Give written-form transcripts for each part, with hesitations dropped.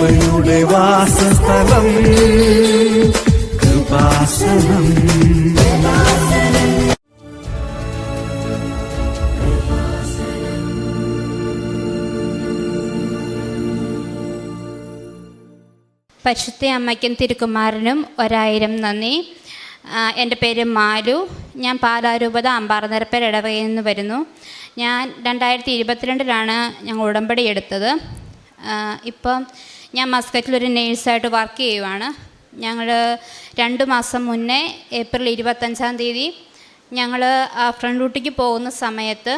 കൃപയുടെ വാസസ്ഥലം കൃപാസനം. പരിശുദ്ധ അമ്മയ്ക്കും തിരുക്കുമാരനും 1000 നന്ദി. എൻ്റെ പേര് മാലു. ഞാൻ പാലാരൂപത അമ്പാറനിരപ്പേൽ ഇടവകയിൽ നിന്ന് വരുന്നു. ഞാൻ 2022 ഞങ്ങൾ ഉടമ്പടി എടുത്തത്. ഇപ്പം ഞാൻ മസ്കറ്റിലൊരു നേഴ്സായിട്ട് വർക്ക് ചെയ്യുവാണ്. ഞങ്ങൾ 2 മാസം മുന്നേ ഏപ്രിൽ 25 ഞങ്ങൾ ഫ്രണ്ട് റൂട്ടിലേക്ക് പോകുന്ന സമയത്ത്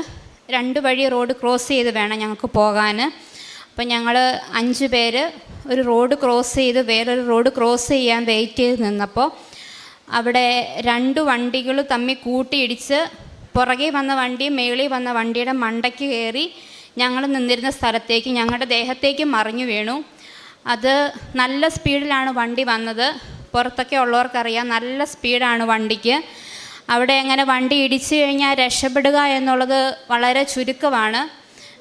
2 വഴി റോഡ് ക്രോസ് ചെയ്ത് വേണം ഞങ്ങൾക്ക് പോകാൻ. അപ്പം ഞങ്ങൾ 5 പേര് ഒരു റോഡ് ക്രോസ് ചെയ്ത് വേറൊരു റോഡ് ക്രോസ് ചെയ്യാൻ വെയിറ്റ് ചെയ്ത് നിന്നപ്പോൾ അവിടെ 2 വണ്ടികൾ തമ്മിൽ കൂട്ടിയിടിച്ച് പുറകെ വന്ന വണ്ടി മേളിൽ വന്ന വണ്ടിയുടെ മണ്ടയ്ക്ക് കയറി ഞങ്ങൾ നിന്നിരുന്ന സ്ഥലത്തേക്ക് ഞങ്ങളുടെ ദേഹത്തേക്ക് മറിഞ്ഞു വീണു. അത് നല്ല സ്പീഡിലാണ് വണ്ടി വന്നത്. പുറത്തൊക്കെ ഉള്ളവർക്കറിയാം നല്ല സ്പീഡാണ് വണ്ടിക്ക്. അവിടെ എങ്ങനെ വണ്ടി ഇടിച്ചു കഴിഞ്ഞാൽ രക്ഷപ്പെടുക എന്നുള്ളത് വളരെ ചുരുക്കമാണ്.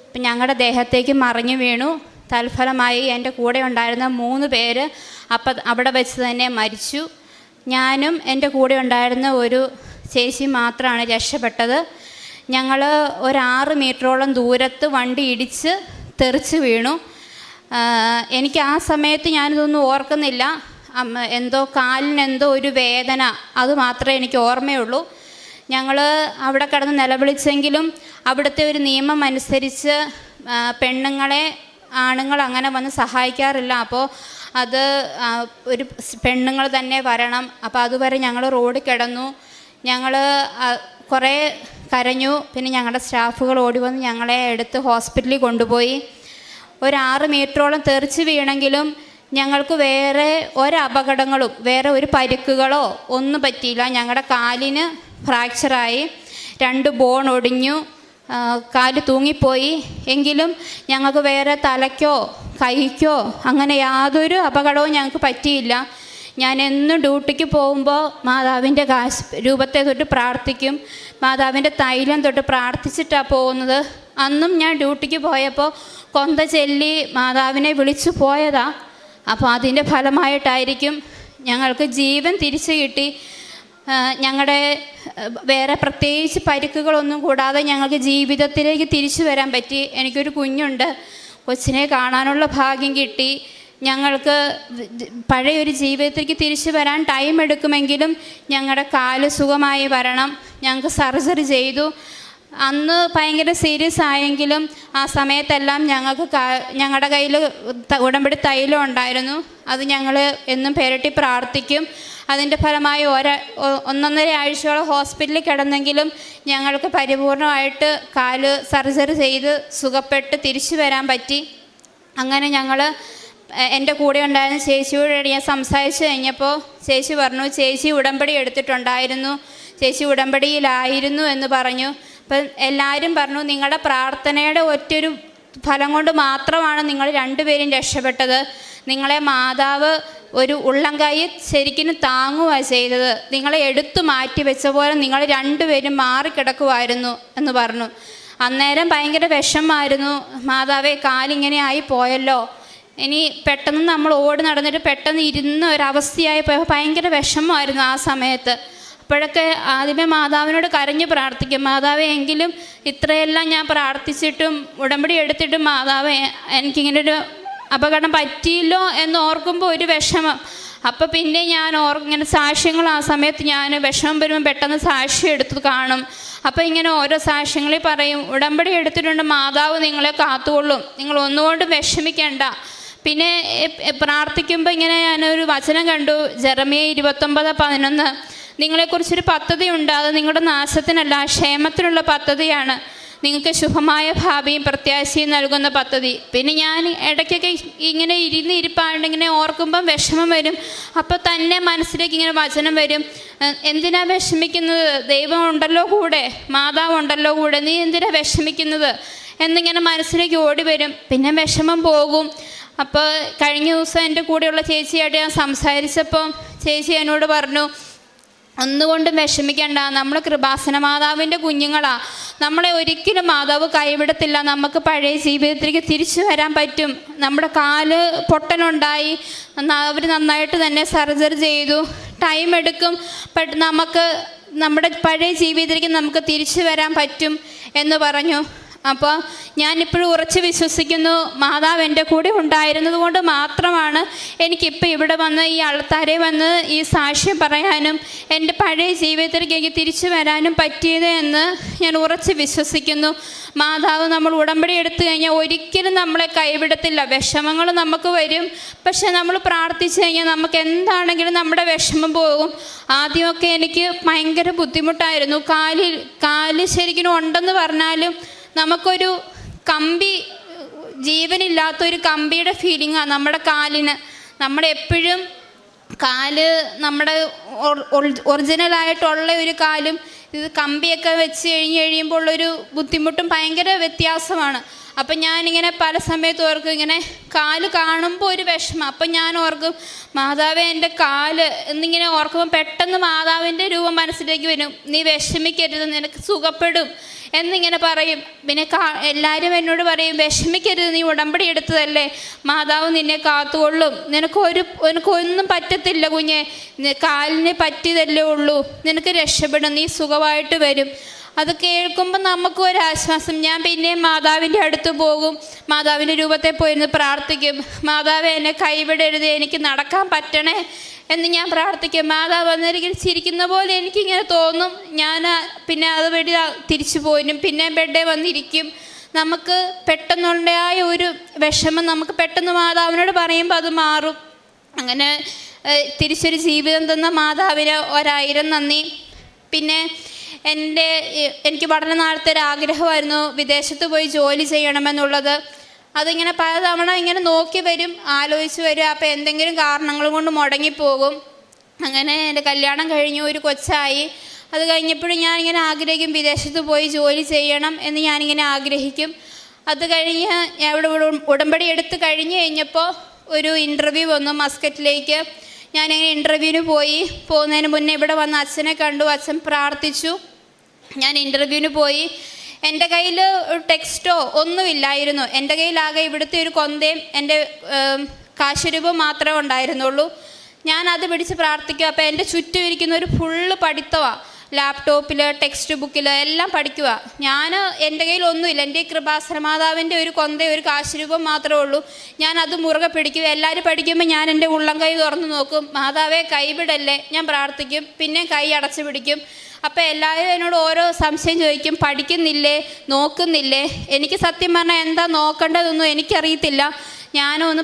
അപ്പം ഞങ്ങളുടെ ദേഹത്തേക്ക് മറിഞ്ഞു വീണു. തൽഫലമായി എൻ്റെ കൂടെ ഉണ്ടായിരുന്ന 3 പേര് അവിടെ വെച്ച് തന്നെ മരിച്ചു. ഞാനും എൻ്റെ കൂടെ ഉണ്ടായിരുന്ന ഒരു ചേച്ചി മാത്രമാണ് രക്ഷപ്പെട്ടത്. ഞങ്ങൾ ഒരു 6 മീറ്ററോളം ദൂരത്ത് വണ്ടി ഇടിച്ച് തെറിച്ച് വീണു. എനിക്ക് ആ സമയത്ത് ഞാനിതൊന്നും ഓർക്കുന്നില്ല. എന്തോ കാലിനെന്തോ ഒരു വേദന, അത് മാത്രമേ എനിക്ക് ഓർമ്മയുള്ളൂ. ഞങ്ങൾ അവിടെ കിടന്ന് നിലവിളിച്ചെങ്കിലും അവിടുത്തെ ഒരു നിയമം അനുസരിച്ച് പെണ്ണുങ്ങളെ ആണുങ്ങൾ അങ്ങനെ വന്ന് സഹായിക്കാറില്ല. അപ്പോൾ അത് ഒരു പെണ്ണുങ്ങൾ തന്നെ വരണം. അപ്പോൾ അതുവരെ ഞങ്ങൾ റോഡിൽ കിടന്നു. ഞങ്ങൾ കുറേ കരഞ്ഞു. പിന്നെ ഞങ്ങളുടെ സ്റ്റാഫുകൾ ഓടി വന്ന് ഞങ്ങളെ എടുത്ത് ഹോസ്പിറ്റലിൽ കൊണ്ടുപോയി. ഒരു 6 മീറ്ററോളം തെറിച്ച് വീണെങ്കിലും ഞങ്ങൾക്ക് വേറെ ഒരപകടങ്ങളും വേറെ ഒരു പരിക്കുകളോ ഒന്നും പറ്റിയില്ല. ഞങ്ങളുടെ കാലിന് ഫ്രാക്ചറായി, 2 ബോൺ ഒടിഞ്ഞു, കാല് തൂങ്ങിപ്പോയി. എങ്കിലും ഞങ്ങൾക്ക് വേറെ തലയ്ക്കോ കൈക്കോ അങ്ങനെ യാതൊരു അപകടവും ഞങ്ങൾക്ക് പറ്റിയില്ല. ഞാൻ എന്നും ഡ്യൂട്ടിക്ക് പോകുമ്പോൾ മാതാവിൻ്റെ രൂപത്തെ തൊട്ട് പ്രാർത്ഥിക്കും. മാതാവിൻ്റെ തൈലം തൊട്ട് പ്രാർത്ഥിച്ചിട്ടാണ് പോകുന്നത്. അന്നും ഞാൻ ഡ്യൂട്ടിക്ക് പോയപ്പോൾ കൊന്ത ചൊല്ലി മാതാവിനെ വിളിച്ചു പോയതാ. അപ്പോൾ അതിൻ്റെ ഫലമായിട്ടായിരിക്കും ഞങ്ങൾക്ക് ജീവൻ തിരിച്ചു കിട്ടി. ഞങ്ങളുടെ വേറെ പ്രത്യേകിച്ച് പരിക്കുകളൊന്നും കൂടാതെ ഞങ്ങൾക്ക് ജീവിതത്തിലേക്ക് തിരിച്ചു വരാൻ പറ്റി. എനിക്കൊരു കുഞ്ഞുണ്ട്. കൊച്ചിനെ കാണാനുള്ള ഭാഗ്യം കിട്ടി. ഞങ്ങൾക്ക് പഴയൊരു ജീവിതത്തിലേക്ക് തിരിച്ചു വരാൻ ടൈം എടുക്കുമെങ്കിലും ഞങ്ങളുടെ കാല് സുഖമായി വരണം. ഞങ്ങൾക്ക് സർജറി ചെയ്തു. അന്ന് ഭയങ്കര സീരിയസ് ആയെങ്കിലും ആ സമയത്തെല്ലാം ഞങ്ങളുടെ കയ്യിൽ ഉടമ്പടി തൈലം ഉണ്ടായിരുന്നു. അത് ഞങ്ങൾ എന്നും പെരട്ടി പ്രാർത്ഥിക്കും. അതിൻ്റെ ഫലമായി 1.5 ആഴ്ചയോളം ഹോസ്പിറ്റലിൽ കിടന്നെങ്കിലും ഞങ്ങൾക്ക് പരിപൂർണമായിട്ട് കാല് സർജറി ചെയ്ത് സുഖപ്പെട്ട് തിരിച്ചു വരാൻ പറ്റി. അങ്ങനെ ഞങ്ങൾ എൻ്റെ കൂടെ ഉണ്ടായിരുന്ന ചേച്ചിയോട് ഞാൻ സംസാരിച്ച് കഴിഞ്ഞപ്പോൾ ചേച്ചി പറഞ്ഞു, ചേച്ചി ഉടമ്പടി എടുത്തിട്ടുണ്ടായിരുന്നു, ചേച്ചി ഉടമ്പടിയിലായിരുന്നു എന്ന് പറഞ്ഞു. അപ്പം എല്ലാവരും പറഞ്ഞു, നിങ്ങളുടെ പ്രാർത്ഥനയുടെ ഒറ്റൊരു ഫലം കൊണ്ട് മാത്രമാണ് നിങ്ങൾ 2 പേരും രക്ഷപ്പെട്ടത്. നിങ്ങളെ മാതാവ് ഒരു ഉള്ളംകൈ ശരിക്കും താങ്ങുകയാണ് ചെയ്തത്. നിങ്ങളെ എടുത്തു മാറ്റി വെച്ച പോലെ നിങ്ങൾ 2 പേരും മാറിക്കിടക്കുമായിരുന്നു എന്ന് പറഞ്ഞു. അന്നേരം ഭയങ്കര വിഷമമായിരുന്നു. മാതാവേ, കാലിങ്ങനെ ആയി പോയല്ലോ, ഇനി പെട്ടെന്ന് നമ്മൾ ഓടി നടന്നിട്ട് പെട്ടെന്ന് ഇരുന്ന ഒരവസ്ഥയായി പോയപ്പോൾ ഭയങ്കര വിഷമമായിരുന്നു ആ സമയത്ത്. അപ്പോഴൊക്കെ ആദ്യമേ മാതാവിനോട് കരഞ്ഞ് പ്രാർത്ഥിക്കും, മാതാവേ എങ്കിലും ഇത്രയെല്ലാം ഞാൻ പ്രാർത്ഥിച്ചിട്ടും ഉടമ്പടി എടുത്തിട്ടും മാതാവേ എനിക്കിങ്ങനൊരു അപകടം പറ്റിയില്ലോ എന്ന് ഓർക്കുമ്പോൾ ഒരു വിഷമം. അപ്പോൾ പിന്നെ ഞാൻ ഇങ്ങനെ സാക്ഷ്യങ്ങൾ ആ സമയത്ത് ഞാൻ വിഷമം വരുമ്പോൾ പെട്ടെന്ന് സാക്ഷ്യം എടുത്ത് കാണും. അപ്പോൾ ഇങ്ങനെ ഓരോ സാക്ഷ്യങ്ങളിൽ പറയും, ഉടമ്പടി എടുത്തിട്ടുണ്ട്, മാതാവ് നിങ്ങളെ കാത്തുകൊള്ളും, നിങ്ങൾ ഒന്നുകൊണ്ടും വിഷമിക്കേണ്ട. പിന്നെ പ്രാർത്ഥിക്കുമ്പോൾ ഇങ്ങനെ ഞാനൊരു വചനം കണ്ടു, ജെറമ്യ 29:11. നിങ്ങളെക്കുറിച്ചൊരു പദ്ധതിയുണ്ട്, അത് നിങ്ങളുടെ നാശത്തിനല്ല ക്ഷേമത്തിനുള്ള പദ്ധതിയാണ്, നിങ്ങൾക്ക് ശുഭമായ ഭാവിയും പ്രത്യാശയും നൽകുന്ന പദ്ധതി. പിന്നെ ഞാൻ ഇടയ്ക്കൊക്കെ ഇങ്ങനെ ഇരിപ്പാണ്ടിങ്ങനെ ഓർക്കുമ്പം വിഷമം വരും. അപ്പോൾ തന്നെ മനസ്സിലേക്ക് ഇങ്ങനെ വചനം വരും, എന്തിനാ വിഷമിക്കുന്നത്, ദൈവം ഉണ്ടല്ലോ കൂടെ, മാതാവ് ഉണ്ടല്ലോ കൂടെ, നീ എന്തിനാ വിഷമിക്കുന്നത് എന്നിങ്ങനെ മനസ്സിലേക്ക് ഓടി വരും. പിന്നെ വിഷമം പോകും. അപ്പോൾ കഴിഞ്ഞ ദിവസം എൻ്റെ കൂടെയുള്ള ചേച്ചിയായിട്ട് ഞാൻ സംസാരിച്ചപ്പോൾ ചേച്ചി എന്നോട് പറഞ്ഞു, ഒന്നുകൊണ്ടും വിഷമിക്കേണ്ട, നമ്മൾ കൃപാസന മാതാവിൻ്റെ കുഞ്ഞുങ്ങളാണ്, നമ്മളെ ഒരിക്കലും മാതാവ് കൈവിടത്തില്ല. നമുക്ക് പഴയ ജീവിതത്തിലേക്ക് തിരിച്ചു വരാൻ പറ്റും. നമ്മുടെ കാല് പൊട്ടലുണ്ടായി, അവർ നന്നായിട്ട് തന്നെ സർജറി ചെയ്തു. ടൈം എടുക്കും, ബട്ട് നമുക്ക് നമ്മുടെ പഴയ ജീവിതത്തിലേക്ക് നമുക്ക് തിരിച്ചു വരാൻ പറ്റും എന്ന് പറഞ്ഞു. അപ്പോൾ ഞാനിപ്പോഴും ഉറച്ച് വിശ്വസിക്കുന്നു, മാതാവ് എൻ്റെ കൂടെ ഉണ്ടായിരുന്നത് കൊണ്ട് മാത്രമാണ് എനിക്കിപ്പോൾ ഇവിടെ വന്ന് ഈ ആൾത്താരെ വന്ന് ഈ സാക്ഷ്യം പറയാനും എൻ്റെ പഴയ ജീവിതത്തിലേക്ക് എനിക്ക് തിരിച്ചു വരാനും പറ്റിയത് എന്ന് ഞാൻ ഉറച്ച് വിശ്വസിക്കുന്നു. മാതാവ് നമ്മൾ ഉടമ്പടി എടുത്തു കഴിഞ്ഞാൽ ഒരിക്കലും നമ്മളെ കൈവിടത്തില്ല. വിഷമങ്ങൾ നമുക്ക് വരും, പക്ഷെ നമ്മൾ പ്രാർത്ഥിച്ചു കഴിഞ്ഞാൽ നമുക്ക് എന്താണെങ്കിലും നമ്മുടെ വിഷമം പോകും. ആദ്യമൊക്കെ എനിക്ക് ഭയങ്കര ബുദ്ധിമുട്ടായിരുന്നു. കാല് ശരിക്കും ഉണ്ടെന്ന് പറഞ്ഞാലും നമുക്കൊരു കമ്പി, ജീവനില്ലാത്തൊരു കമ്പിയുടെ ഫീലിംഗാണ് നമ്മുടെ കാലിന്. നമ്മളെപ്പോഴും കാല് നമ്മുടെ ഒറിജിനലായിട്ടുള്ള ഒരു കാലും ഇത് കമ്പിയൊക്കെ വെച്ച് കഴിയുമ്പോൾ ഉള്ളൊരു ബുദ്ധിമുട്ടും ഭയങ്കര വ്യത്യാസമാണ്. അപ്പം ഞാനിങ്ങനെ പല സമയത്ത് ഓർക്കും, ഇങ്ങനെ കാല് കാണുമ്പോൾ ഒരു വിഷമം. അപ്പം ഞാൻ ഓർക്കും, മാതാവേ എൻ്റെ കാല് എന്നിങ്ങനെ ഓർക്കുമ്പോൾ പെട്ടെന്ന് മാതാവിൻ്റെ രൂപം മനസ്സിലേക്ക് വരും. നീ വിഷമിക്കരുത്, നിനക്ക് സുഖപ്പെടും എന്നിങ്ങനെ പറയും. പിന്നെ എല്ലാവരും എന്നോട് പറയും, വിഷമിക്കരുത്, നീ ഉടമ്പടി എടുത്തതല്ലേ, മാതാവ് നിന്നെ കാത്തുകൊള്ളും, നിനക്കൊന്നും പറ്റത്തില്ല കുഞ്ഞെ, കാലിന് പറ്റിയതല്ലേ ഉള്ളൂ, നിനക്ക് രക്ഷപ്പെടും, നീ സുഖമായിട്ട് വരും. അത് കേൾക്കുമ്പോൾ നമുക്കും ഒരാശ്വാസം. ഞാൻ പിന്നെയും മാതാവിൻ്റെ അടുത്ത് പോകും, മാതാവിൻ്റെ രൂപത്തെ പോയിരുന്ന് പ്രാർത്ഥിക്കും. മാതാവേ എന്നെ കൈവിടരുത്, എനിക്ക് നടക്കാൻ പറ്റണേ എന്ന് ഞാൻ പ്രാർത്ഥിക്കും. മാതാവ് വന്നിരിക്കും ചിരിക്കുന്ന പോലെ എനിക്കിങ്ങനെ തോന്നും. ഞാൻ പിന്നെ അതുവഴി തിരിച്ചു പോരും, പിന്നെ ബെഡേ വന്നിരിക്കും. നമുക്ക് പെട്ടെന്നുണ്ടായ ഒരു വിഷമം നമുക്ക് പെട്ടെന്ന് മാതാവിനോട് പറയുമ്പോൾ അത് മാറും. അങ്ങനെ തിരിച്ചൊരു ജീവിതം തന്ന മാതാവിന് 1000 നന്ദി. പിന്നെ എനിക്ക് വളരെ നാളത്തെ ഒരു ആഗ്രഹമായിരുന്നു വിദേശത്ത് പോയി ജോലി ചെയ്യണമെന്നുള്ളത്. അതിങ്ങനെ പലതവണ ഇങ്ങനെ നോക്കി വരും, ആലോചിച്ച് വരും. അപ്പോൾ എന്തെങ്കിലും കാരണങ്ങൾ കൊണ്ട് മുടങ്ങിപ്പോകും. അങ്ങനെ എൻ്റെ കല്യാണം കഴിഞ്ഞു, ഒരു കൊച്ചായി. അത് കഴിഞ്ഞപ്പോഴും ഞാനിങ്ങനെ ആഗ്രഹിക്കും, വിദേശത്ത് പോയി ജോലി ചെയ്യണം എന്ന് ഞാനിങ്ങനെ ആഗ്രഹിക്കും. അത് കഴിഞ്ഞ് ഞാൻ ഇവിടെ ഉടമ്പടി എടുത്ത് കഴിഞ്ഞ് കഴിഞ്ഞപ്പോൾ ഒരു ഇൻ്റർവ്യൂ വന്നു മസ്കറ്റിലേക്ക്. ഞാനിങ്ങനെ ഇൻ്റർവ്യൂവിന് പോകുന്നതിന് മുന്നേ ഇവിടെ വന്ന് അച്ഛനെ കണ്ടു. അച്ഛൻ പ്രാർത്ഥിച്ചു. ഞാൻ ഇൻ്റർവ്യൂവിന് പോയി. എൻ്റെ കയ്യിൽ ടെക്സ്റ്റോ ഒന്നുമില്ലായിരുന്നു. എൻ്റെ കയ്യിലാകെ ഇവിടുത്തെ ഒരു കൊന്തയും എൻ്റെ കാശുരൂപം മാത്രമേ ഉണ്ടായിരുന്നുള്ളൂ. ഞാനത് പിടിച്ച് പ്രാർത്ഥിക്കുക. അപ്പോൾ എൻ്റെ ചുറ്റും ഇരിക്കുന്ന ഒരു ഫുള്ള് പഠിത്തമാണ്. ലാപ്ടോപ്പിൽ, ടെക്സ്റ്റ് ബുക്കിൽ എല്ലാം പഠിക്കുക. എൻ്റെ കയ്യിൽ ഒന്നുമില്ല. എൻ്റെ കൃപാസനമാതാവിൻ്റെ ഒരു കൊന്തയും ഒരു കാശുരൂപം മാത്രമേ ഉള്ളൂ. ഞാനത് മുറുകെ പിടിക്കും. എല്ലാവരും പഠിക്കുമ്പോൾ ഞാൻ എൻ്റെ ഉള്ളം കൈ തുറന്ന് നോക്കും, മാതാവേ കൈവിടല്ലേ, ഞാൻ പ്രാർത്ഥിക്കും. പിന്നെ കൈ അടച്ചു പിടിക്കും. അപ്പോൾ എല്ലാവരും എന്നോട് ഓരോ സംശയം ചോദിക്കും, പഠിക്കുന്നില്ലേ, നോക്കുന്നില്ലേ? എനിക്ക് സത്യം പറഞ്ഞാൽ എന്താ നോക്കേണ്ടതൊന്നും എനിക്കറിയത്തില്ല. ഞാനൊന്ന്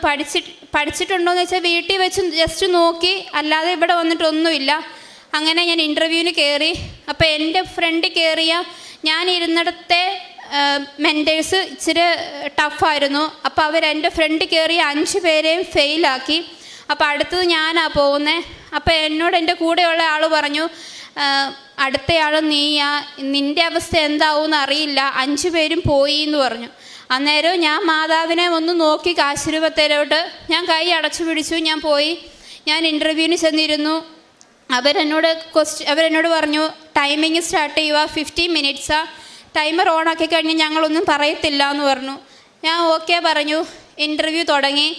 പഠിച്ചിട്ടുണ്ടോയെന്ന് വെച്ചാൽ വീട്ടിൽ വെച്ച് ജസ്റ്റ് നോക്കി, അല്ലാതെ ഇവിടെ വന്നിട്ടൊന്നുമില്ല. അങ്ങനെ ഞാൻ ഇൻ്റർവ്യൂവിന് കയറി. അപ്പോൾ എൻ്റെ ഫ്രണ്ട് കയറിയ ഞാൻ ഇരുന്നിടത്തെ മെൻറ്റേഴ്സ് ഇച്ചിരി ടഫായിരുന്നു. അപ്പോൾ എൻ്റെ ഫ്രണ്ട് കയറിയ 5 പേരെയും ഫെയിലാക്കി. അപ്പോൾ അടുത്തത് ഞാനാണ് പോകുന്നത്. അപ്പോൾ എന്നോട് എൻ്റെ കൂടെയുള്ള ആൾ പറഞ്ഞു, അടുത്തയാൾ നീയാ, നിൻ്റെ അവസ്ഥ എന്താവുമെന്ന് അറിയില്ല, 5 പേരും പോയി എന്ന് പറഞ്ഞു. അന്നേരം ഞാൻ മാതാവിനെ ഒന്ന് നോക്കി കാശുരൂപത്തിലോട്ട് ഞാൻ കൈ അടച്ചു പിടിച്ചു. ഞാൻ പോയി. ഞാൻ ഇൻ്റർവ്യൂവിന് ചെന്നിരുന്നു. അവരെന്നോട് പറഞ്ഞു, ടൈമിങ് സ്റ്റാർട്ട് ചെയ്യുക, 15 മിനിറ്റ്സാണ്, ടൈമർ ഓണാക്കി കഴിഞ്ഞ് ഞങ്ങളൊന്നും പറയത്തില്ല എന്ന് പറഞ്ഞു. ഞാൻ ഓക്കെ പറഞ്ഞു. ഇൻ്റർവ്യൂ തുടങ്ങി.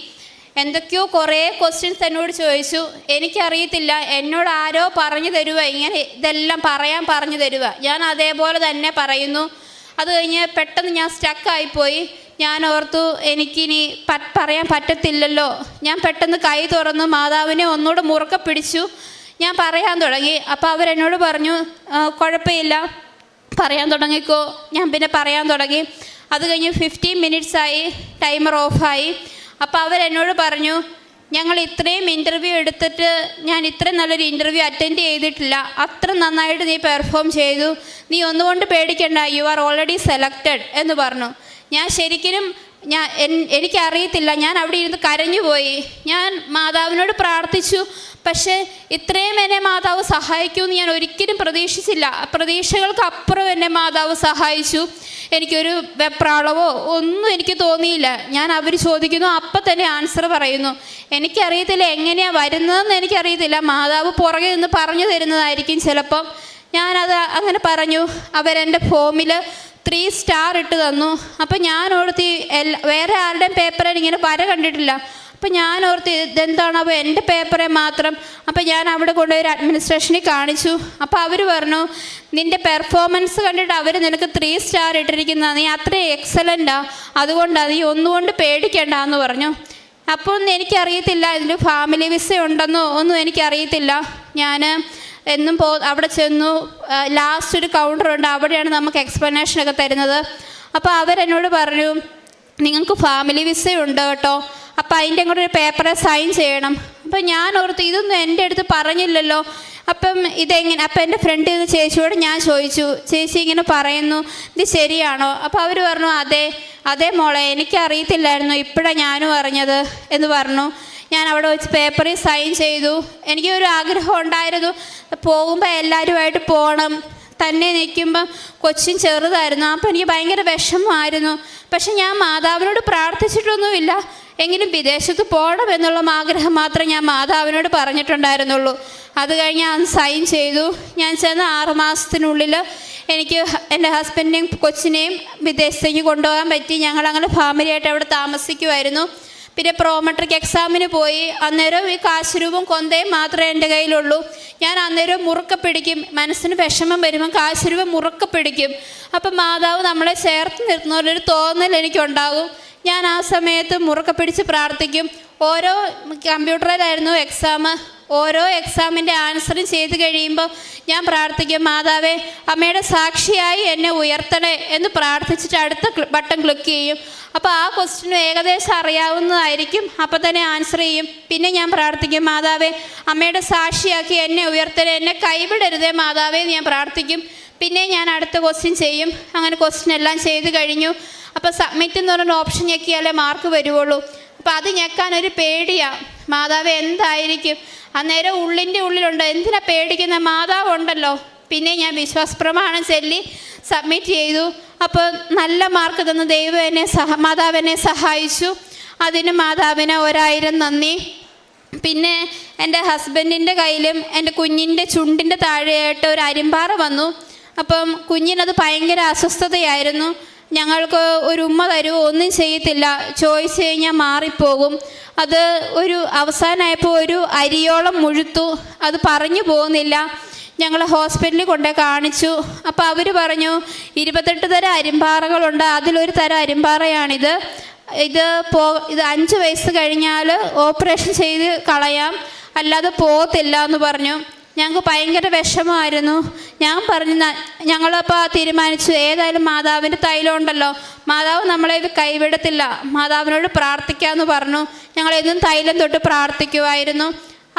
എന്തൊക്കെയോ കുറേ ക്വസ്റ്റ്യൻസ് എന്നോട് ചോദിച്ചു. എനിക്കറിയത്തില്ല, എന്നോട് ആരോ പറഞ്ഞു തരുക, ഇങ്ങനെ ഇതെല്ലാം പറയാൻ പറഞ്ഞു തരുക. ഞാൻ അതേപോലെ തന്നെ പറയുന്നു. അത് കഴിഞ്ഞ് പെട്ടെന്ന് ഞാൻ സ്റ്റക്കായിപ്പോയി. ഞാൻ ഓർത്തു എനിക്കിനി പറയാൻ പറ്റത്തില്ലല്ലോ. ഞാൻ പെട്ടെന്ന് കൈ തുറന്നു മാതാവിനെ ഒന്നുകൂടെ മുറുക്കെ പിടിച്ചു. ഞാൻ പറയാൻ തുടങ്ങി. അപ്പോൾ അവരെന്നോട് പറഞ്ഞു, കുഴപ്പമില്ല, പറയാൻ തുടങ്ങിക്കോ. ഞാൻ പിന്നെ പറയാൻ തുടങ്ങി. അത് കഴിഞ്ഞ് 15 മിനിറ്റ്സായി, ടൈമർ ഓഫായി. അപ്പോൾ അവരെന്നോട് പറഞ്ഞു, ഞങ്ങൾ ഇത്രയും ഇൻ്റർവ്യൂ എടുത്തിട്ട് ഞാൻ ഇത്രയും നല്ലൊരു ഇൻ്റർവ്യൂ അറ്റൻഡ് ചെയ്തിട്ടില്ല, അത്ര നന്നായിട്ട് നീ പെർഫോം ചെയ്തു, നീ ഒന്നുകൊണ്ട് പേടിക്കണ്ട, യു ആർ ഓൾറെഡി സെലക്റ്റഡ് എന്ന് പറഞ്ഞു. ഞാൻ ശരിക്കും എനിക്കറിയത്തില്ല, ഞാൻ അവിടെ ഇരുന്ന് കരഞ്ഞുപോയി. ഞാൻ മാതാവിനോട് പ്രാർത്ഥിച്ചു. പക്ഷേ ഇത്രയും എന്നെ മാതാവ് സഹായിക്കുമെന്ന് ഞാൻ ഒരിക്കലും പ്രതീക്ഷിച്ചില്ല. പ്രതീക്ഷകൾക്ക് അപ്പുറം എന്നെ മാതാവ് സഹായിച്ചു. എനിക്കൊരു വെപ്രാളവോ ഒന്നും എനിക്ക് തോന്നിയില്ല. അവർ ചോദിക്കുന്നു, അപ്പം തന്നെ ആൻസർ പറയുന്നു. എനിക്കറിയത്തില്ല എങ്ങനെയാണ് വരുന്നതെന്ന് എനിക്കറിയത്തില്ല. മാതാവ് പുറകെ നിന്ന് പറഞ്ഞു തരുന്നതായിരിക്കും ചിലപ്പം. ഞാനത് അങ്ങനെ പറഞ്ഞു. അവരെൻ്റെ ഫോമിൽ 3 സ്റ്റാർ ഇട്ട് തന്നു. അപ്പം ഞാൻ ഓർത്തി വേറെ ആരുടെയും പേപ്പറിൽ ഇങ്ങനെ വര കണ്ടിട്ടില്ല. അപ്പം ഞാൻ ഓർത്ത് ഇതെന്താണ് അപ്പോൾ എൻ്റെ പേപ്പറെ മാത്രം. അപ്പം ഞാൻ അവിടെ കൊണ്ടുപോയി ഒരു അഡ്മിനിസ്ട്രേഷനിൽ കാണിച്ചു. അപ്പോൾ അവർ പറഞ്ഞു, നിൻ്റെ പെർഫോമൻസ് കണ്ടിട്ട് അവർ നിനക്ക് 3 സ്റ്റാർ ഇട്ടിരിക്കുന്നതാണ്, നീ അത്രയും എക്സലൻ്റാണ്, അതുകൊണ്ടാണ്, നീ ഒന്നുകൊണ്ട് പേടിക്കേണ്ടെന്ന് പറഞ്ഞു. അപ്പോൾ ഒന്നും എനിക്കറിയത്തില്ല ഇതിൽ ഫാമിലി വിസ ഉണ്ടെന്നോ ഒന്നും എനിക്കറിയത്തില്ല. ഞാൻ എന്നും അവിടെ ചെന്നു. ലാസ്റ്റ് ഒരു കൗണ്ടറുണ്ട്, അവിടെയാണ് നമുക്ക് എക്സ്പ്ലനേഷനൊക്കെ തരുന്നത്. അപ്പോൾ അവരെന്നോട് പറഞ്ഞു, നിങ്ങൾക്ക് ഫാമിലി വിസയുണ്ട് കേട്ടോ, അപ്പം അതിൻ്റെ കൂടെ ഒരു പേപ്പറെ സൈൻ ചെയ്യണം. അപ്പം ഞാൻ ഓർത്ത് ഇതൊന്നും എൻ്റെ അടുത്ത് പറഞ്ഞില്ലല്ലോ, അപ്പം ഇതെങ്ങനെ. അപ്പം എൻ്റെ ഫ്രണ്ടിൽ നിന്ന് ചേച്ചിയോട് ഞാൻ ചോദിച്ചു, ചേച്ചി ഇങ്ങനെ പറയുന്നു, ഇത് ശരിയാണോ? അപ്പോൾ അവർ പറഞ്ഞു, അതെ മോളെ, എനിക്കറിയത്തില്ലായിരുന്നു, ഇപ്പോഴാണ് ഞാനും അറിഞ്ഞത് എന്ന് പറഞ്ഞു. ഞാൻ അവിടെ വെച്ച് പേപ്പറിൽ സൈൻ ചെയ്തു. എനിക്കൊരു ആഗ്രഹം ഉണ്ടായിരുന്നു, പോകുമ്പോൾ എല്ലാവരുമായിട്ട് പോകണം. തന്നെ നിൽക്കുമ്പം കൊച്ചിൻ ചെറുതായിരുന്നു, അപ്പോൾ എനിക്ക് ഭയങ്കര വിഷമമായിരുന്നു. പക്ഷെ ഞാൻ മാതാവിനോട് പ്രാർത്ഥിച്ചിട്ടൊന്നുമില്ല, എങ്കിലും വിദേശത്ത് പോകണം എന്നുള്ള ആഗ്രഹം മാത്രമേ ഞാൻ മാതാവിനോട് പറഞ്ഞിട്ടുണ്ടായിരുന്നുള്ളൂ. അത് കഴിഞ്ഞ് ഞാൻ സൈൻ ചെയ്തു. ഞാൻ ചെന്ന് 6 മാസത്തിനുള്ളിൽ എനിക്ക് എൻ്റെ ഹസ്ബൻഡിനെയും കൊച്ചിനെയും വിദേശത്തേക്ക് കൊണ്ടുപോകാൻ പറ്റി. ഞങ്ങളങ്ങനെ ഫാമിലിയായിട്ട് അവിടെ താമസിക്കുമായിരുന്നു. പിന്നെ പ്രോമെട്രിക് എക്സാമിന് പോയി. അന്നേരം ഈ കാശുരൂപം കൊന്തയും മാത്രമേ എൻ്റെ കയ്യിലുള്ളൂ. ഞാൻ അന്നേരം മുറുക്കെ പിടിക്കും, മനസ്സിന് വിഷമം വരുമ്പം കാശുരൂപം മുറുക്കെ പിടിക്കും. അപ്പം മാതാവ് നമ്മളെ ചേർത്ത് നിർത്തുന്നൊരു തോന്നൽ എനിക്കുണ്ടാകും. ഞാൻ ആ സമയത്ത് മുറുക്കെ പിടിച്ച് പ്രാർത്ഥിക്കും. ഓരോ കമ്പ്യൂട്ടറിലായിരുന്നു എക്സാം. ഓരോ എക്സാമിൻ്റെ ആൻസറും ചെയ്ത് കഴിയുമ്പോൾ ഞാൻ പ്രാർത്ഥിക്കും, മാതാവേ അമ്മയുടെ സാക്ഷിയായി എന്നെ ഉയർത്തണേ എന്ന് പ്രാർത്ഥിച്ചിട്ട് അടുത്ത ബട്ടൺ ക്ലിക്ക് ചെയ്യും. അപ്പോൾ ആ ക്വസ്റ്റ്യൻ ഏകദേശം അറിയാവുന്നതായിരിക്കും, അപ്പോൾ തന്നെ ആൻസർ ചെയ്യും. പിന്നെ ഞാൻ പ്രാർത്ഥിക്കും, മാതാവേ അമ്മയുടെ സാക്ഷിയാക്കി എന്നെ ഉയർത്തണേ, എന്നെ കൈവിടരുതേ മാതാവേ എന്ന് ഞാൻ പ്രാർത്ഥിക്കും. പിന്നെ ഞാൻ അടുത്ത ക്വസ്റ്റ്യൻ ചെയ്യും. അങ്ങനെ ക്വസ്റ്റ്യൻ എല്ലാം ചെയ്ത് കഴിഞ്ഞു. അപ്പോൾ സബ്മിറ്റ് എന്ന് പറഞ്ഞ ഓപ്ഷൻ ഞെക്കിയാലേ മാർക്ക് വരുവുള്ളൂ. അപ്പോൾ അത് ഞെക്കാനൊരു പേടിയാണ്, മാതാവ് എന്തായിരിക്കും. അന്നേരം ഉള്ളിലുണ്ട്, എന്തിനാ പേടിക്കുന്ന, മാതാവ് ഉണ്ടല്ലോ. പിന്നെ ഞാൻ വിശ്വാസപ്രമാണം ചൊല്ലി സബ്മിറ്റ് ചെയ്തു. അപ്പോൾ നല്ല മാർക്ക് തന്നു. മാതാവ് എന്നെ സഹായിച്ചു. അതിന് മാതാവിന് 1000 നന്ദി. പിന്നെ എൻ്റെ ഹസ്ബൻഡിൻ്റെ കയ്യിലും എൻ്റെ കുഞ്ഞിൻ്റെ ചുണ്ടിൻ്റെ താഴെയായിട്ട് ഒരു അരിമ്പാറ വന്നു. അപ്പം കുഞ്ഞിനത് ഭയങ്കര അസ്വസ്ഥതയായിരുന്നു. ഞങ്ങൾക്ക് ഒരു ഉമ്മ തരുമോ, ഒന്നും ചെയ്യത്തില്ല, ചോദിച്ചു കഴിഞ്ഞാൽ മാറിപ്പോകും. അത് ഒരു അവസാനമായപ്പോൾ ഒരു അരിയോളം മുഴുത്തു, അത് പറഞ്ഞു പോകുന്നില്ല. ഞങ്ങൾ ഹോസ്പിറ്റലിൽ കൊണ്ടേ കാണിച്ചു. അപ്പോൾ അവർ പറഞ്ഞു 28 തരം അരിമ്പാറകളുണ്ട്, അതിലൊരു തരം അരിമ്പാറയാണിത്. ഇത് 5 വയസ്സ് കഴിഞ്ഞാൽ ഓപ്പറേഷൻ ചെയ്ത് കളയാം, അല്ലാതെ പോകത്തില്ല എന്ന് പറഞ്ഞു. ഞങ്ങൾക്ക് ഭയങ്കര വിഷമമായിരുന്നു. ഞാൻ പറഞ്ഞു, ഞങ്ങളപ്പോൾ തീരുമാനിച്ചു, ഏതായാലും മാതാവിൻ്റെ തൈലം ഉണ്ടല്ലോ, മാതാവ് നമ്മളെ ഇത് കൈവിടത്തില്ല, മാതാവിനോട് പ്രാർത്ഥിക്കാമെന്ന് പറഞ്ഞു. ഞങ്ങളെന്നും തൈലം തൊട്ട് പ്രാർത്ഥിക്കുമായിരുന്നു.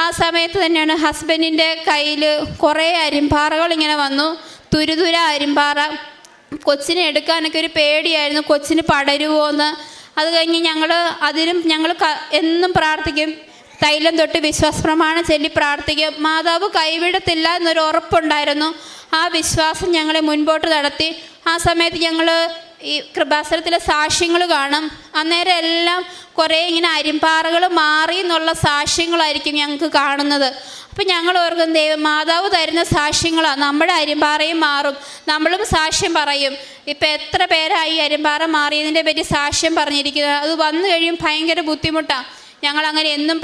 ആ സമയത്ത് തന്നെയാണ് ഹസ്ബൻഡിൻ്റെ കയ്യിൽ കുറേ അരിമ്പാറകൾ ഇങ്ങനെ വന്നു, തുരുതുര അരിമ്പാറ. കൊച്ചിനെ എടുക്കാനൊക്കെ ഒരു പേടിയായിരുന്നു, കൊച്ചിന് പടരുമോ എന്ന്. അത് കഴിഞ്ഞ് ഞങ്ങൾ എന്നും പ്രാർത്ഥിക്കും, തൈലം തൊട്ട് വിശ്വാസപ്രമാണം ചൊല്ലി പ്രാർത്ഥിക്കും. മാതാവ് കൈവിടത്തില്ല എന്നൊരു ഉറപ്പുണ്ടായിരുന്നു. ആ വിശ്വാസം ഞങ്ങളെ മുൻപോട്ട് നടത്തി. ആ സമയത്ത് ഞങ്ങൾ ഈ കൃപാസനത്തിലെ സാക്ഷ്യങ്ങൾ കാണും. അന്നേരം എല്ലാം കുറേ ഇങ്ങനെ അരിമ്പാറകൾ മാറി എന്നുള്ള സാക്ഷ്യങ്ങളായിരിക്കും ഞങ്ങൾക്ക് കാണുന്നത്. അപ്പം ഞങ്ങൾ ഓർക്കും, മാതാവ് തരുന്ന സാക്ഷ്യങ്ങളാണ്, നമ്മുടെ അരിമ്പാറയും മാറും, നമ്മളും സാക്ഷ്യം പറയും. ഇപ്പം എത്ര പേരായി അരിമ്പാറ മാറിയതിൻ്റെ പറ്റി സാക്ഷ്യം പറഞ്ഞിരിക്കുന്നത്. അത് വന്നു കഴിയും ഭയങ്കര ബുദ്ധിമുട്ടാണ്. ഞങ്ങളങ്ങനെ എന്നും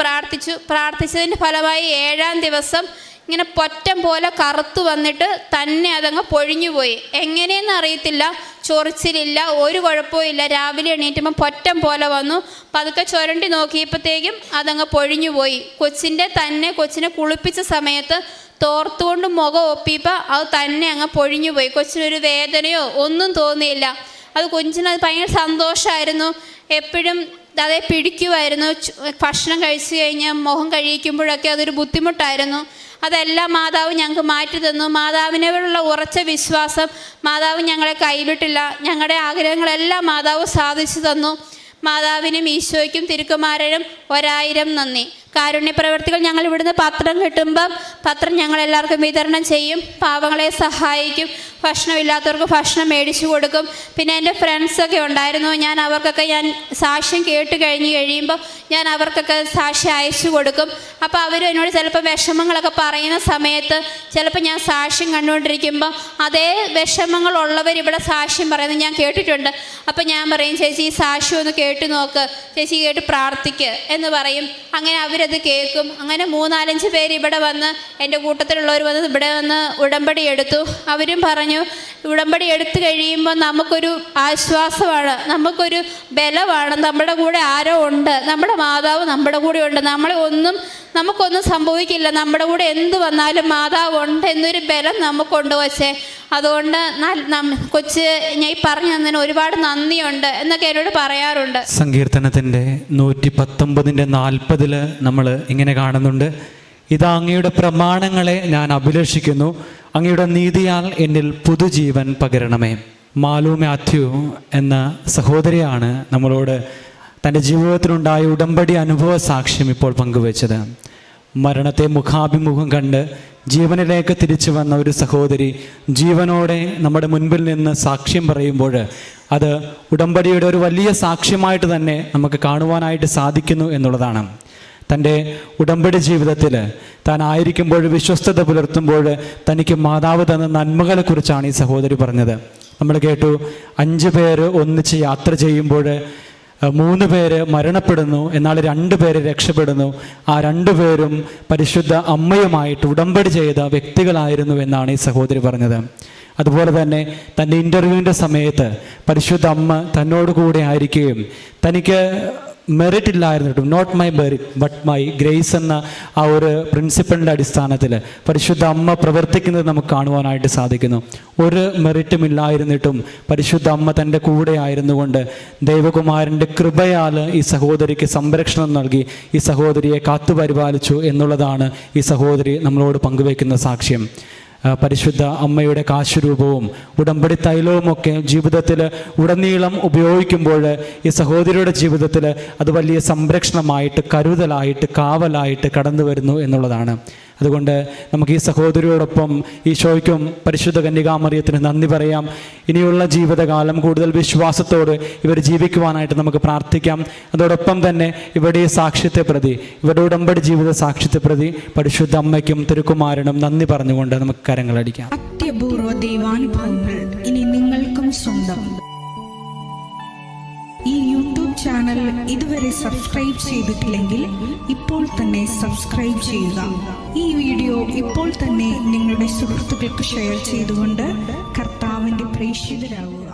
പ്രാർത്ഥിച്ചതിൻ്റെ ഫലമായി 7-ാം ദിവസം ഇങ്ങനെ പൊറ്റം പോലെ കറുത്തു വന്നിട്ട് തന്നെ അതങ്ങ് പൊഴിഞ്ഞുപോയി. എങ്ങനെയെന്ന് അറിയത്തില്ല, ചൊറിച്ചിലില്ല, ഒരു കുഴപ്പവും ഇല്ല. രാവിലെ എണീറ്റുമ്പം പൊറ്റം പോലെ വന്നു. പതുക്കെ ചുരണ്ടി നോക്കിയപ്പോഴത്തേക്കും അതങ്ങ് പൊഴിഞ്ഞുപോയി. കൊച്ചിനെ കുളിപ്പിച്ച സമയത്ത് തോർത്തുകൊണ്ട് മുഖം ഒപ്പിയപ്പോൾ അത് തന്നെ അങ്ങ് പൊഴിഞ്ഞുപോയി. കൊച്ചിനൊരു വേദനയോ ഒന്നും തോന്നിയില്ല. അത് കൊച്ചിനത് ഭയങ്കര സന്തോഷമായിരുന്നു. എപ്പോഴും അതേ പിടിക്കുമായിരുന്നു. ഭക്ഷണം കഴിച്ചു കഴിഞ്ഞാൽ മുഖം കഴിക്കുമ്പോഴൊക്കെ അതൊരു ബുദ്ധിമുട്ടായിരുന്നു. അതെല്ലാം മാതാവ് ഞങ്ങൾക്ക് മാറ്റി തന്നു. മാതാവിനോടുള്ള ഉറച്ച വിശ്വാസം, മാതാവ് ഞങ്ങളെ കൈവിട്ടില്ല. ഞങ്ങളുടെ ആഗ്രഹങ്ങളെല്ലാം മാതാവ് സാധിച്ചു തന്നു. മാതാവിനും ഈശോയ്ക്കും തിരുക്കുമാരനും 1000 നന്ദി. കാരുണ്യ പ്രവർത്തികൾ ഞങ്ങൾ ഇവിടുന്ന് പത്രം കിട്ടുമ്പം പത്രം ഞങ്ങൾ എല്ലാവർക്കും വിതരണം ചെയ്യും, പാവങ്ങളെ സഹായിക്കും, ഭക്ഷണമില്ലാത്തവർക്ക് ഭക്ഷണം മേടിച്ചു കൊടുക്കും. പിന്നെ എൻ്റെ ഫ്രണ്ട്സൊക്കെ ഉണ്ടായിരുന്നു, ഞാൻ അവർക്കൊക്കെ സാക്ഷ്യം കേട്ട് കഴിയുമ്പോൾ ഞാൻ അവർക്കൊക്കെ സാക്ഷ്യം അയച്ചു കൊടുക്കും. അപ്പോൾ അവർ എന്നോട് ചിലപ്പോൾ വിഷമങ്ങളൊക്കെ പറയുന്ന സമയത്ത് ചിലപ്പോൾ ഞാൻ സാക്ഷ്യം കണ്ടുകൊണ്ടിരിക്കുമ്പോൾ അതേ വിഷമങ്ങളുള്ളവർ ഇവിടെ സാക്ഷ്യം പറയുന്നത് ഞാൻ കേട്ടിട്ടുണ്ട്. അപ്പോൾ ഞാൻ പറയും, ചേച്ചി ഈ സാക്ഷ്യം ഒന്ന് കേട്ട് നോക്ക്, ചേച്ചി കേട്ട് പ്രാർത്ഥിക്ക് എന്ന് പറയും. അങ്ങനെ അവരത് കേൾക്കും. അങ്ങനെ 3-4 പേര് ഇവിടെ വന്ന്, എൻ്റെ കൂട്ടത്തിലുള്ളവർ വന്ന് ഇവിടെ വന്ന് ഉടമ്പടി എടുത്തു. അവരും പറഞ്ഞു, ഉടമ്പടി എടുത്തു കഴിയുമ്പോൾ നമുക്കൊരു ആശ്വാസമാണ്, നമുക്കൊരു ബലമാണ്, നമ്മുടെ കൂടെ ആരോ ഉണ്ട്, നമ്മുടെ മാതാവ് നമ്മുടെ കൂടെ ഉണ്ട്, നമുക്കൊന്നും സംഭവിക്കില്ല, നമ്മുടെ കൂടെ എന്ത് വന്നാലും മാതാവ് ഉണ്ട് എന്നൊരു ബലം നമുക്കുണ്ട്. വച്ചേ അതുകൊണ്ട് കൊച്ച് ഞാൻ ഈ പറഞ്ഞു തന്നതിന് ഒരുപാട് നന്ദിയുണ്ട് എന്നൊക്കെ എന്നോട് പറയാറുണ്ട്. സങ്കീർത്തനത്തിൻ്റെ 119:40 നമ്മൾ ഇങ്ങനെ കാണുന്നുണ്ട്, ഇതാ അങ്ങയുടെ പ്രമാണങ്ങളെ ഞാൻ അഭിലഷിക്കുന്നു, അങ്ങയുടെ നീതിയാൽ എന്നിൽ പുതുജീവൻ പകരണമേ. മാലു മാത്യു എന്ന സഹോദരിയാണ് നമ്മളോട് തൻ്റെ ജീവിതത്തിലുണ്ടായ ഉടമ്പടി അനുഭവ സാക്ഷ്യം ഇപ്പോൾ പങ്കുവച്ചത്. മരണത്തെ മുഖാഭിമുഖം കണ്ട് ജീവനിലേക്ക് തിരിച്ചു വന്ന ഒരു സഹോദരി ജീവനോടെ നമ്മുടെ മുൻപിൽ നിന്ന് സാക്ഷ്യം പറയുമ്പോൾ അത് ഉടമ്പടിയുടെ ഒരു വലിയ സാക്ഷ്യമായിട്ട് തന്നെ നമുക്ക് കാണുവാനായിട്ട് സാധിക്കുന്നു എന്നുള്ളതാണ്. തൻ്റെ ഉടമ്പടി ജീവിതത്തിൽ താൻ ആയിരിക്കുമ്പോൾ വിശ്വസ്തത പുലർത്തുമ്പോൾ തനിക്ക് മാതാവ് തന്ന നന്മകളെക്കുറിച്ചാണ് ഈ സഹോദരി പറഞ്ഞത്. നമ്മൾ കേട്ടു, 5 പേര് ഒന്നിച്ച് യാത്ര ചെയ്യുമ്പോൾ 3 പേര് മരണപ്പെടുന്നു, എന്നാൽ 2 പേര് രക്ഷപ്പെടുന്നു. ആ 2 പേരും പരിശുദ്ധ അമ്മയുമായിട്ട് ഉടമ്പടി ചെയ്ത വ്യക്തികളായിരുന്നു എന്നാണ് ഈ സഹോദരി പറഞ്ഞത്. അതുപോലെ തന്നെ തൻ്റെ ഇൻ്റർവ്യൂവിൻ്റെ സമയത്ത് പരിശുദ്ധ അമ്മ തന്നോട് കൂടെ ആയിരിക്കുകയും തനിക്ക് മെറിറ്റ് ഇല്ലായിരുന്നിട്ടും not my merit but my grace എന്ന ആ ഒരു പ്രിൻസിപ്പളിൻ്റെ അടിസ്ഥാനത്തിൽ പരിശുദ്ധ അമ്മ പ്രവർത്തിക്കുന്നത് നമുക്ക് കാണുവാനായിട്ട് സാധിക്കുന്നു. ഒരു മെറിറ്റും ഇല്ലായിരുന്നിട്ടും പരിശുദ്ധ അമ്മ തൻ്റെ കൂടെ ആയിരുന്നുകൊണ്ട് ദൈവകുമാരൻ്റെ കൃപയാൽ ഈ സഹോദരിക്ക് സംരക്ഷണം നൽകി ഈ സഹോദരിയെ കാത്തുപരിപാലിച്ചു എന്നുള്ളതാണ് ഈ സഹോദരി നമ്മളോട് പങ്കുവയ്ക്കുന്ന സാക്ഷ്യം. പരിശുദ്ധ അമ്മയുടെ കാശുരൂപവും ഉടമ്പടി തൈലവുമൊക്കെ ജീവിതത്തിൽ ഉടനീളം ഉപയോഗിക്കുമ്പോൾ ഈ സഹോദരിയുടെ ജീവിതത്തിൽ അത് വലിയ സംരക്ഷണമായിട്ട്, കരുതലായിട്ട്, കാവലായിട്ട് കടന്നു വരുന്നു എന്നുള്ളതാണ്. അതുകൊണ്ട് നമുക്ക് ഈ സഹോദരിയോടൊപ്പം ഈശോയ്ക്കും പരിശുദ്ധ കന്യകാമറിയത്തിന് നന്ദി പറയാം. ഇനിയുള്ള ജീവിതകാലം കൂടുതൽ വിശ്വാസത്തോട് ഇവർ ജീവിക്കുവാനായിട്ട് നമുക്ക് പ്രാർത്ഥിക്കാം. അതോടൊപ്പം തന്നെ ഇവരുടെ ഈ സാക്ഷ്യത്തെ പ്രതി, ഇവരുടെ ഉടമ്പടി ജീവിത സാക്ഷ്യത്തെ പ്രതി പരിശുദ്ധ അമ്മയ്ക്കും തിരുക്കുമാരനും നന്ദി പറഞ്ഞുകൊണ്ട് നമുക്ക് കരങ്ങളടിക്കാം. അത്യപൂർവ ദൈവാനുഭവങ്ങൾ ഇനി നിങ്ങൾക്കും സ്വന്തം. ഈ യൂട്യൂബ് ചാനൽ ഇതുവരെ സബ്സ്ക്രൈബ് ചെയ്തിട്ടില്ലെങ്കിൽ ഇപ്പോൾ തന്നെ സബ്സ്ക്രൈബ് ചെയ്യുക. ഈ വീഡിയോ ഇപ്പോൾ തന്നെ നിങ്ങളുടെ സുഹൃത്തുക്കൾക്ക് ഷെയർ ചെയ്തുകൊണ്ട് കർത്താവിൻ്റെ പ്രേക്ഷിതരാകുക.